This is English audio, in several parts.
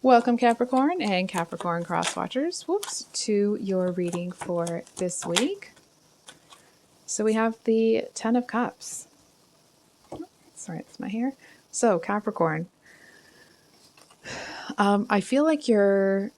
Welcome Capricorn and Capricorn cross watchers, whoops, to your reading for this week. So we have the 10 of Cups. Sorry, it's my hair. So Capricorn, I feel like it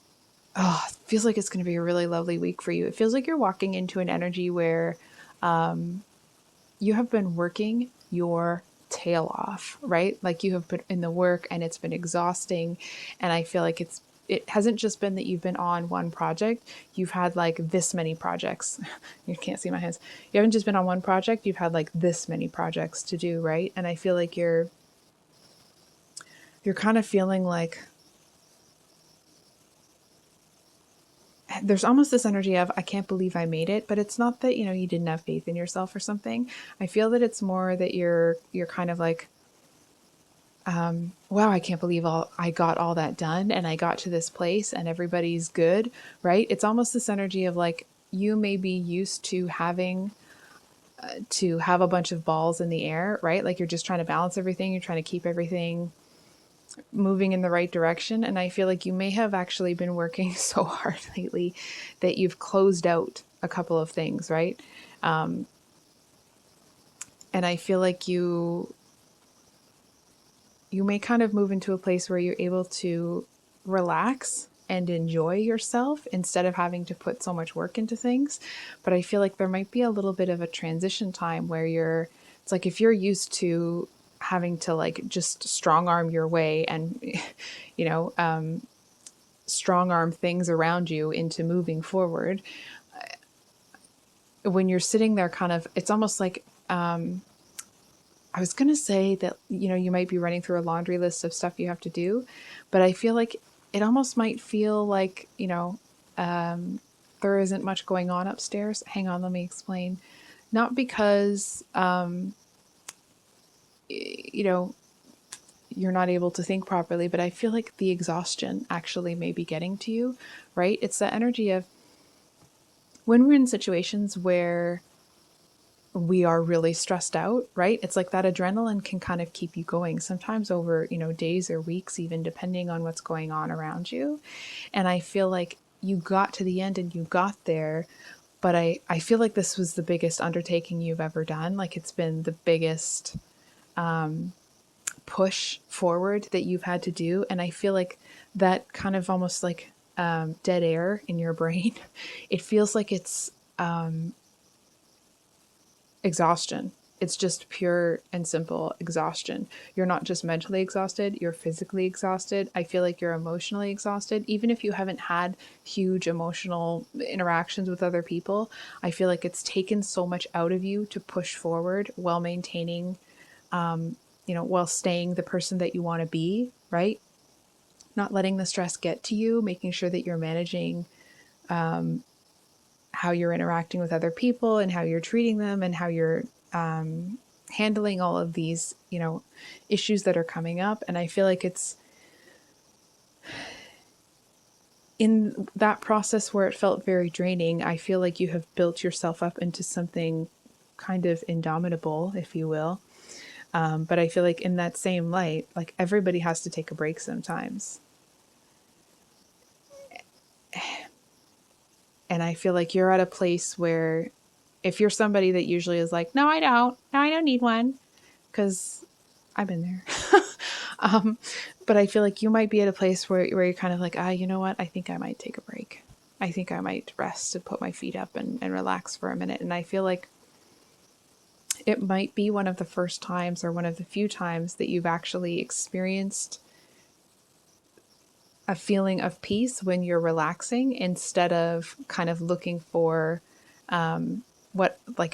feels like it's going to be a really lovely week for you. It feels like you're walking into an energy where you have been working your tail off, right? Like you have put in the work and it's been exhausting. And I feel like it hasn't just been that you've been on one project. You've had like this many projects. You can't see my hands. You haven't just been on one project. You've had like this many projects to do, right? And I feel like you're kind of feeling like there's almost this energy of, I can't believe I made it, but it's not that, you didn't have faith in yourself or something. I feel that it's more that you're kind of like, wow, I can't believe I got all that done and I got to this place and everybody's good, right? It's almost this energy of like, you may be used to having to have a bunch of balls in the air, right? Like you're just trying to balance everything. You're trying to keep everything moving in the right direction. And I feel like you may have actually been working so hard lately that you've closed out a couple of things, right? And I feel like you may kind of move into a place where you're able to relax and enjoy yourself instead of having to put so much work into things. But I feel like there might be a little bit of a transition time where it's like if you're used to having to like just strong arm your way and, strong arm things around you into moving forward, when you're sitting there kind of, it's almost like, I was going to say that, you might be running through a laundry list of stuff you have to do, but I feel like it almost might feel like, there isn't much going on upstairs. Hang on, let me explain. Not because, you're not able to think properly, but I feel like the exhaustion actually may be getting to you, right? It's the energy of when we're in situations where we are really stressed out, right? It's like that adrenaline can kind of keep you going sometimes over, days or weeks, even depending on what's going on around you. And I feel like you got to the end and you got there, but I feel like this was the biggest undertaking you've ever done. Like it's been the biggest push forward that you've had to do. And I feel like that kind of almost like dead air in your brain, it feels like it's exhaustion. It's just pure and simple exhaustion. You're not just mentally exhausted, you're physically exhausted. I feel like you're emotionally exhausted. Even if you haven't had huge emotional interactions with other people, I feel like it's taken so much out of you to push forward while maintaining, while staying the person that you want to be, right? Not letting the stress get to you, making sure that you're managing how you're interacting with other people and how you're treating them and how you're handling all of these, issues that are coming up. And I feel like it's in that process where it felt very draining. I feel like you have built yourself up into something kind of indomitable, if you will. But I feel like in that same light, like everybody has to take a break sometimes. And I feel like you're at a place where if you're somebody that usually is like, no, I don't need one, because I've been there. But I feel like you might be at a place where you're kind of like, you know what? I think I might take a break. I think I might rest and put my feet up and relax for a minute. And I feel like it might be one of the first times or one of the few times that you've actually experienced a feeling of peace when you're relaxing instead of kind of looking for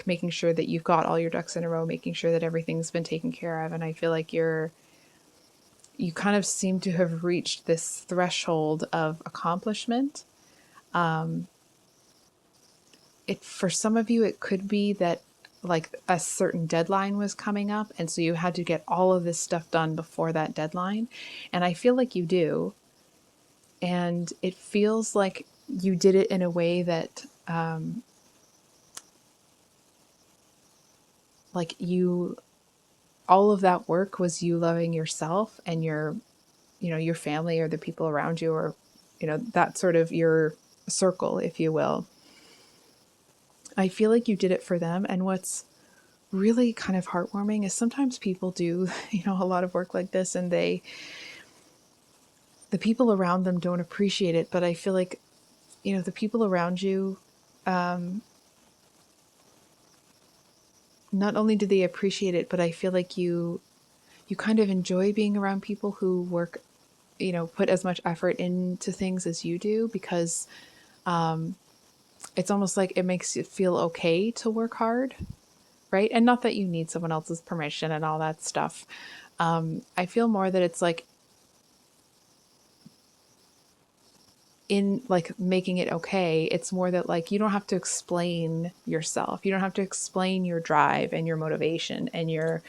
making sure that you've got all your ducks in a row, making sure that everything's been taken care of. And I feel like you kind of seem to have reached this threshold of accomplishment. For some of you, it could be that like a certain deadline was coming up. And so you had to get all of this stuff done before that deadline. And I feel like you do. And it feels like you did it in a way that, all of that work was you loving yourself and your your family or the people around you, or, that sort of your circle, if you will. I feel like you did it for them. And what's really kind of heartwarming is sometimes people do, a lot of work like this, and the people around them don't appreciate it. But I feel like, the people around you, not only do they appreciate it, but I feel like you kind of enjoy being around people who work, put as much effort into things as you do, because it's almost like it makes it feel okay to work hard, right? And not that you need someone else's permission and all that stuff. I feel more that it's like, in like making it okay, it's more that like you don't have to explain yourself. You don't have to explain your drive and your motivation and your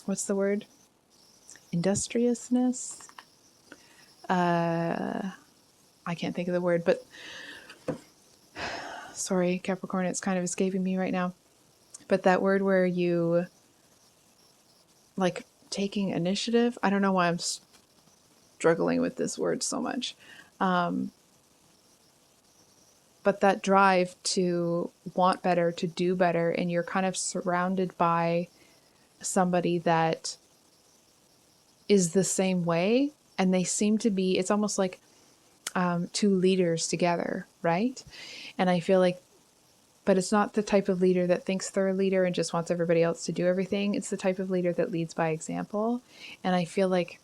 what's the word? Industriousness. I can't think of the word, but sorry, Capricorn, it's kind of escaping me right now. But that word where you like taking initiative. I don't know why I'm struggling with this word so much. But that drive to want better, to do better, and you're kind of surrounded by somebody that is the same way, and they seem to be, it's almost like two leaders together, right? And I feel like, but it's not the type of leader that thinks they're a leader and just wants everybody else to do everything. It's the type of leader that leads by example. And I feel like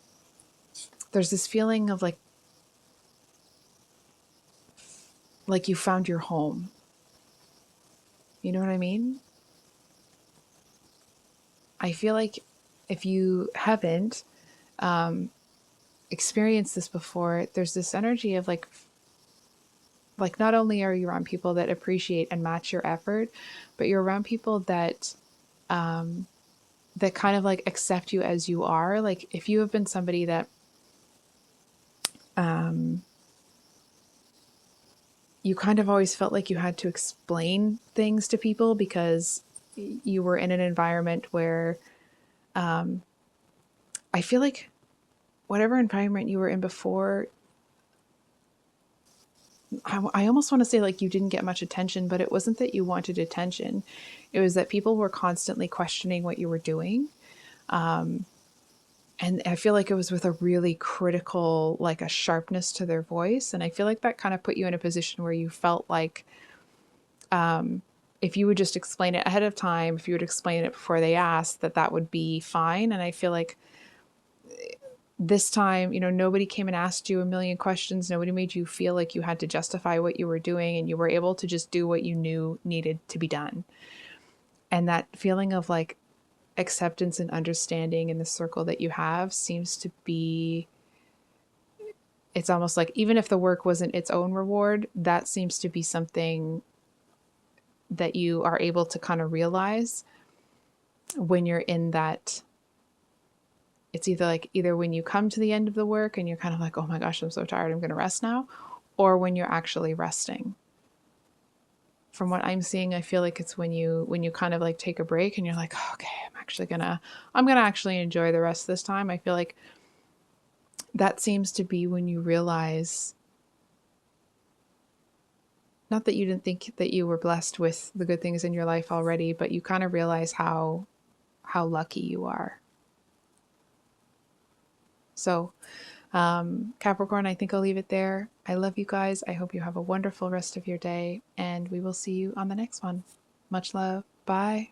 there's this feeling of like you found your home. You know what I mean? I feel like if you haven't experienced this before, there's this energy of like not only are you around people that appreciate and match your effort, but you're around people that that kind of like accept you as you are. Like if you have been somebody that you kind of always felt like you had to explain things to people because you were in an environment where I feel like whatever environment you were in before, I almost want to say like you didn't get much attention, but it wasn't that you wanted attention. It was that people were constantly questioning what you were doing. And I feel like it was with a really critical, like a sharpness to their voice. And I feel like that kind of put you in a position where you felt like if you would just explain it ahead of time, if you would explain it before they asked, that would be fine. And I feel like this time, nobody came and asked you a million questions. Nobody made you feel like you had to justify what you were doing, and you were able to just do what you knew needed to be done. And that feeling of like acceptance and understanding in the circle that you have seems to be, it's almost like even if the work wasn't its own reward, that seems to be something that you are able to kind of realize when you're in that. It's either when you come to the end of the work and you're kind of like, oh my gosh, I'm so tired, I'm going to rest now, or when you're actually resting. From what I'm seeing, I feel like it's when you kind of like take a break and you're like, oh, okay, I'm gonna actually enjoy the rest this time. I feel like that seems to be when you realize, not that you didn't think that you were blessed with the good things in your life already, but you kind of realize how lucky you are. So, Capricorn, I think I'll leave it there. I love you guys. I hope you have a wonderful rest of your day, and we will see you on the next one. Much love. Bye.